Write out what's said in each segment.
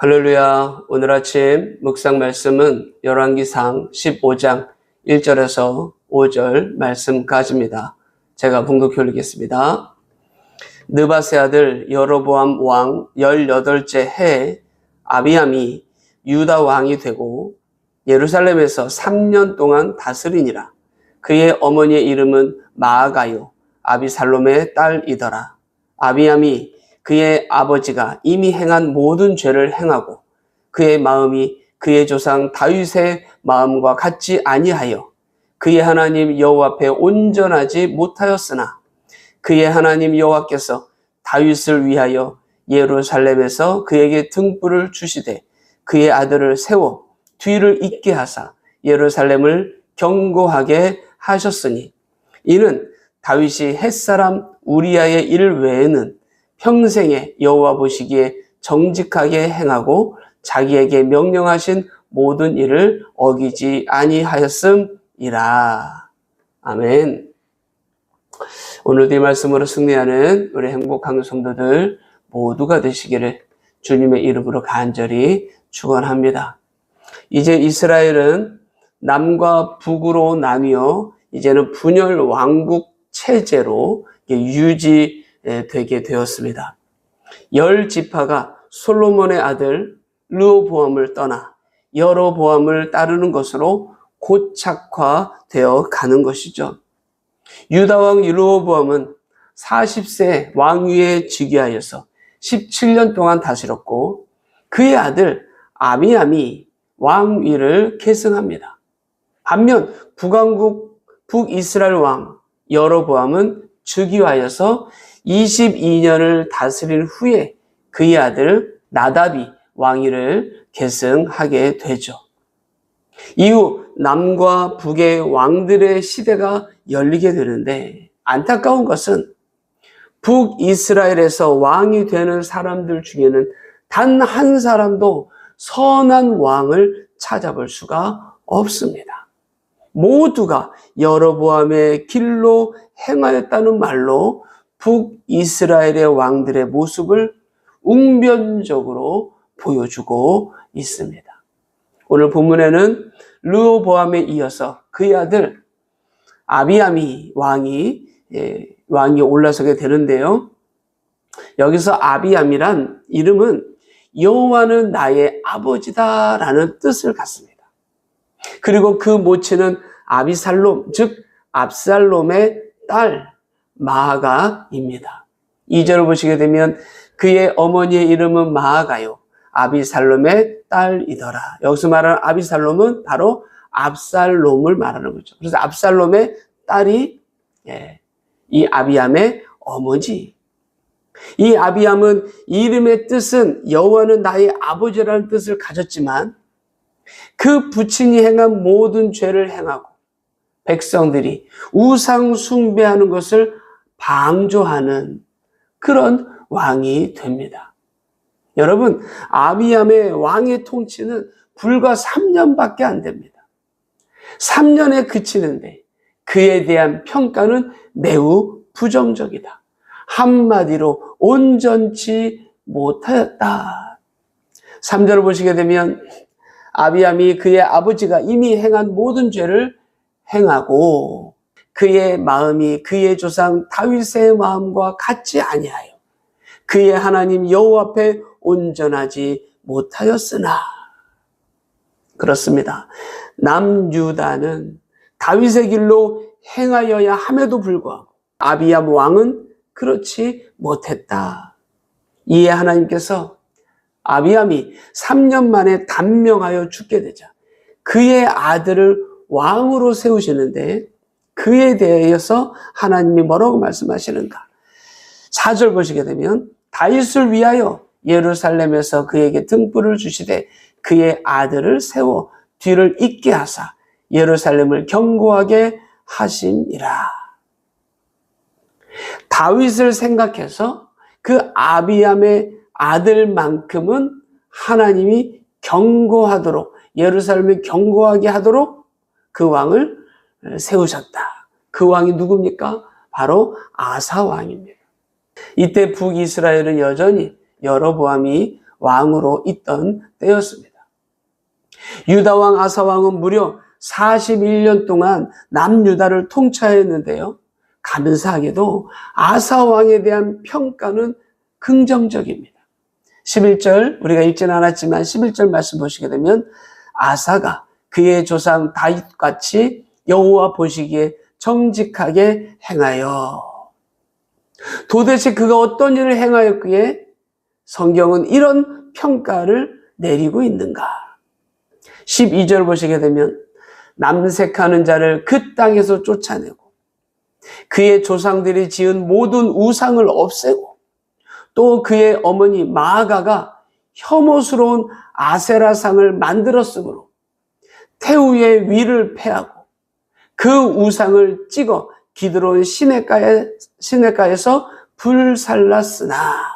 할렐루야. 오늘 아침 묵상 말씀은 열왕기상 15장 1절에서 5절 말씀까지입니다. 제가 봉독해 올리겠습니다. 느밧의 아들 여로보암 왕 18째 해에 아비암이 유다 왕이 되고 예루살렘에서 3년 동안 다스리니라. 그의 어머니의 이름은 마아가요 아비살롬의 딸이더라. 아비암이 그의 아버지가 이미 행한 모든 죄를 행하고 그의 마음이 그의 조상 다윗의 마음과 같지 아니하여 그의 하나님 여호와 앞에 온전하지 못하였으나 그의 하나님 여호와께서 다윗을 위하여 예루살렘에서 그에게 등불을 주시되 그의 아들을 세워 뒤를 잇게 하사 예루살렘을 견고하게 하셨으니 이는 다윗이 햇사람 우리아의 일 외에는 평생에 여호와 보시기에 정직하게 행하고 자기에게 명령하신 모든 일을 어기지 아니하였음이라. 아멘. 오늘도 이 말씀으로 승리하는 우리 행복한 성도들 모두가 되시기를 주님의 이름으로 간절히 축원합니다. 이제 이스라엘은 남과 북으로 나뉘어 이제는 분열 왕국 체제로 유지되게 되었습니다. 10지파가 솔로몬의 아들 르호보암을 떠나 여로보암을 따르는 것으로 고착화되어 가는 것이죠. 유다 왕 르호보암은 40세 왕위에 즉위하여서 17년 동안 다스렸고 그의 아들 아비암이 왕위를 계승합니다. 반면 북왕국 북이스라엘 왕 여로보암은 즉위하여서 22년을 다스린 후에 그의 아들 나답이 왕위를 계승하게 되죠. 이후 남과 북의 왕들의 시대가 열리게 되는데 안타까운 것은 북이스라엘에서 왕이 되는 사람들 중에는 단 한 사람도 선한 왕을 찾아볼 수가 없습니다. 모두가 여로보암의 길로 행하였다는 말로 북이스라엘의 왕들의 모습을 웅변적으로 보여주고 있습니다. 오늘 본문에는 르호보암에 이어서 그의 아들 아비암이 왕이 올라서게 되는데요. 여기서 아비암이란 이름은 여호와는 나의 아버지다라는 뜻을 갖습니다. 그리고 그 모친은 아비살롬, 즉 압살롬의 딸 마아가입니다. 2절을 보시게 되면 그의 어머니의 이름은 마아가요 아비살롬의 딸이더라. 여기서 말하는 아비살롬은 바로 압살롬을 말하는 거죠. 그래서 압살롬의 딸이 이 아비암의 어머니. 이 아비암은 이름의 뜻은 여호와는 나의 아버지라는 뜻을 가졌지만 그 부친이 행한 모든 죄를 행하고 백성들이 우상 숭배하는 것을 방조하는 그런 왕이 됩니다. 여러분, 아비암의 왕의 통치는 불과 3년밖에 안 됩니다. 3년에 그치는데 그에 대한 평가는 매우 부정적이다. 한마디로 온전치 못하였다. 3절을 보시게 되면 아비암이 그의 아버지가 이미 행한 모든 죄를 행하고 그의 마음이 그의 조상 다윗의 마음과 같지 아니하여 그의 하나님 여호와 앞에 온전하지 못하였으나 그렇습니다. 남유다는 다윗의 길로 행하여야 함에도 불구하고 아비암 왕은 그렇지 못했다. 이에 하나님께서 아비암이 3년 만에 단명하여 죽게 되자 그의 아들을 왕으로 세우시는데 그에 대해서 하나님이 뭐라고 말씀하시는가? 4절 보시게 되면 다윗을 위하여 예루살렘에서 그에게 등불을 주시되 그의 아들을 세워 뒤를 잇게 하사 예루살렘을 견고하게 하심이라. 다윗을 생각해서 그 아비암의 아들만큼은 하나님이 견고하도록 예루살렘을 견고하게 하도록 그 왕을 세우셨다. 그 왕이 누굽니까? 바로 아사 왕입니다. 이때 북이스라엘은 여전히 여로보암이 왕으로 있던 때였습니다. 유다 왕 아사 왕은 무려 41년 동안 남유다를 통치했는데요. 감사하게도 아사 왕에 대한 평가는 긍정적입니다. 11절, 우리가 읽지는 않았지만 11절 말씀 보시게 되면 아사가 그의 조상 다윗같이 여호와 보시기에 정직하게 행하여. 도대체 그가 어떤 일을 행하였기에 성경은 이런 평가를 내리고 있는가? 12절 보시게 되면 남색하는 자를 그 땅에서 쫓아내고 그의 조상들이 지은 모든 우상을 없애고 또 그의 어머니 마아가가 혐오스러운 아세라상을 만들었으므로 태우의 위를 패하고 그 우상을 찍어 기드론 시내가에서 불살랐으나.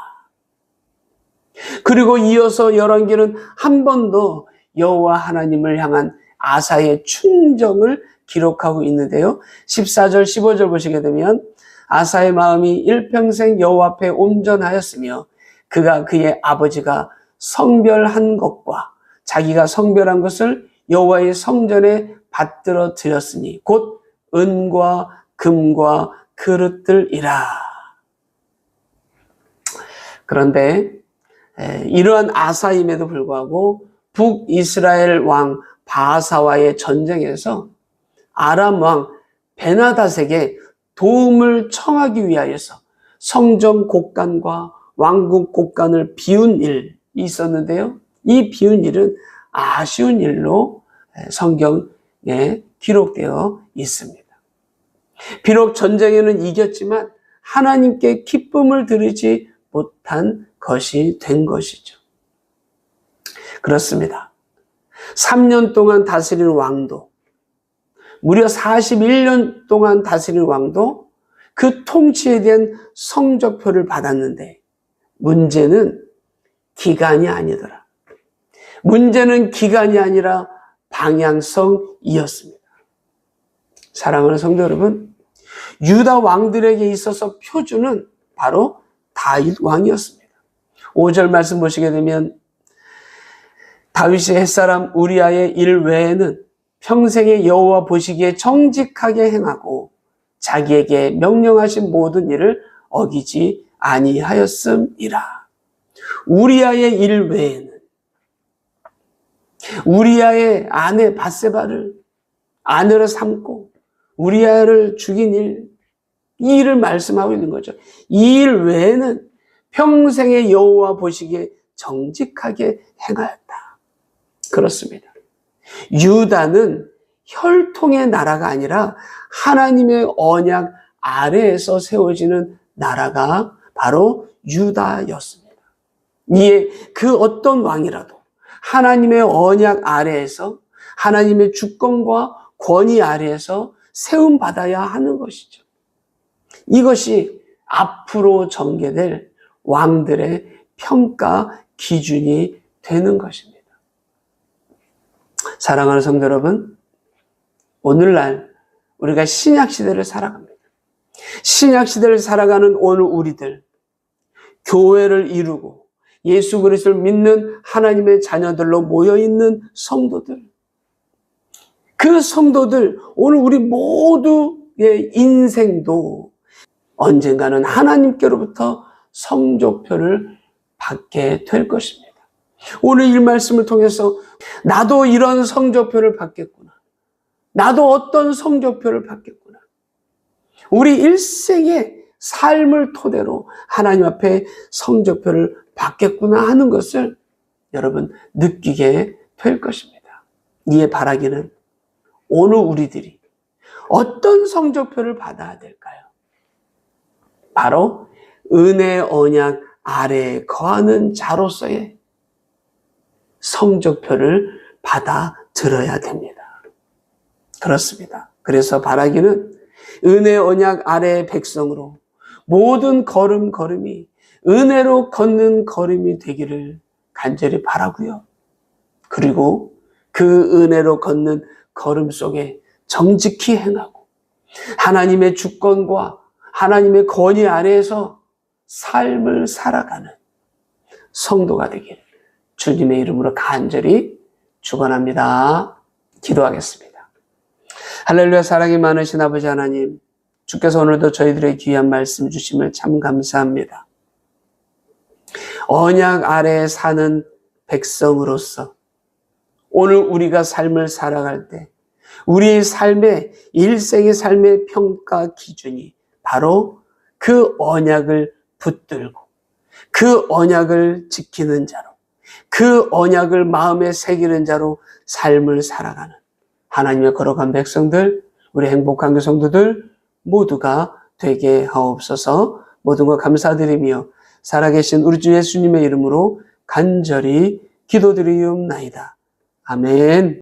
그리고 이어서 열왕기는 한 번 더 여호와 하나님을 향한 아사의 충정을 기록하고 있는데요. 14절 15절 보시게 되면 아사의 마음이 일평생 여호와 앞에 온전하였으며 그가 그의 아버지가 성별한 것과 자기가 성별한 것을 여호와의 성전에 받들어 드렸으니 곧 은과 금과 그릇들이라. 그런데 이러한 아사임에도 불구하고 북이스라엘 왕 바사와의 전쟁에서 아람 왕 베나닷에게 도움을 청하기 위하여서 성전 곡간과 왕궁 곡간을 비운 일이 있었는데요. 이 비운 일은 아쉬운 일로 성경에 기록되어 있습니다. 비록 전쟁에는 이겼지만 하나님께 기쁨을 드리지 못한 것이 된 것이죠. 그렇습니다. 3년 동안 다스린 왕도, 무려 41년 동안 다스린 왕도 그 통치에 대한 성적표를 받았는데 문제는 기간이 아니더라. 문제는 기간이 아니라 방향성이었습니다. 사랑하는 성도 여러분, 유다 왕들에게 있어서 표준은 바로 다윗 왕이었습니다. 5절 말씀 보시게 되면 다윗의 햇사람 우리아의 일 외에는 평생에 여호와 보시기에 정직하게 행하고 자기에게 명령하신 모든 일을 어기지 아니하였음이라. 우리아의 일 외에는 우리아의 아내 밧세바를 아내로 삼고 우리아를 죽인 일, 이 일을 말씀하고 있는 거죠. 이 일 외에는 평생에 여호와 보시기에 정직하게 행하였다. 그렇습니다. 유다는 혈통의 나라가 아니라 하나님의 언약 아래에서 세워지는 나라가 바로 유다였습니다. 이에 그 어떤 왕이라도 하나님의 언약 아래에서 하나님의 주권과 권위 아래에서 세움받아야 하는 것이죠. 이것이 앞으로 전개될 왕들의 평가 기준이 되는 것입니다. 사랑하는 성도 여러분, 오늘날 우리가 신약시대를 살아갑니다. 신약시대를 살아가는 오늘 우리들, 교회를 이루고 예수 그리스도를 믿는 하나님의 자녀들로 모여있는 성도들, 그 성도들, 오늘 우리 모두의 인생도 언젠가는 하나님께로부터 성적표를 받게 될 것입니다. 오늘 이 말씀을 통해서 나도 이런 성적표를 받겠구나. 나도 어떤 성적표를 받겠구나. 우리 일생의 삶을 토대로 하나님 앞에 성적표를 받겠구나 하는 것을 여러분 느끼게 될 것입니다. 이에 바라기는 오늘 우리들이 어떤 성적표를 받아야 될까요? 바로 은혜 언약 아래에 거하는 자로서의 성적표를 받아 들어야 됩니다. 그렇습니다. 그래서 바라기는 은혜 언약 아래의 백성으로 모든 걸음걸음이 은혜로 걷는 걸음이 되기를 간절히 바라고요. 그리고 그 은혜로 걷는 걸음 속에 정직히 행하고 하나님의 주권과 하나님의 권위 아래에서 삶을 살아가는 성도가 되기를 주님의 이름으로 간절히 축원합니다. 기도하겠습니다. 할렐루야. 사랑이 많으신 아버지 하나님, 주께서 오늘도 저희들의 귀한 말씀 주심을 참 감사합니다. 언약 아래에 사는 백성으로서 오늘 우리가 삶을 살아갈 때 우리의 삶의 일생의 삶의 평가 기준이 바로 그 언약을 붙들고 그 언약을 지키는 자로, 그 언약을 마음에 새기는 자로 삶을 살아가는 하나님의 거룩한 백성들, 우리 행복한 그 성도들 모두가 되게 하옵소서. 모든 것 감사드리며 살아계신 우리 주 예수님의 이름으로 간절히 기도드리옵나이다. 아멘.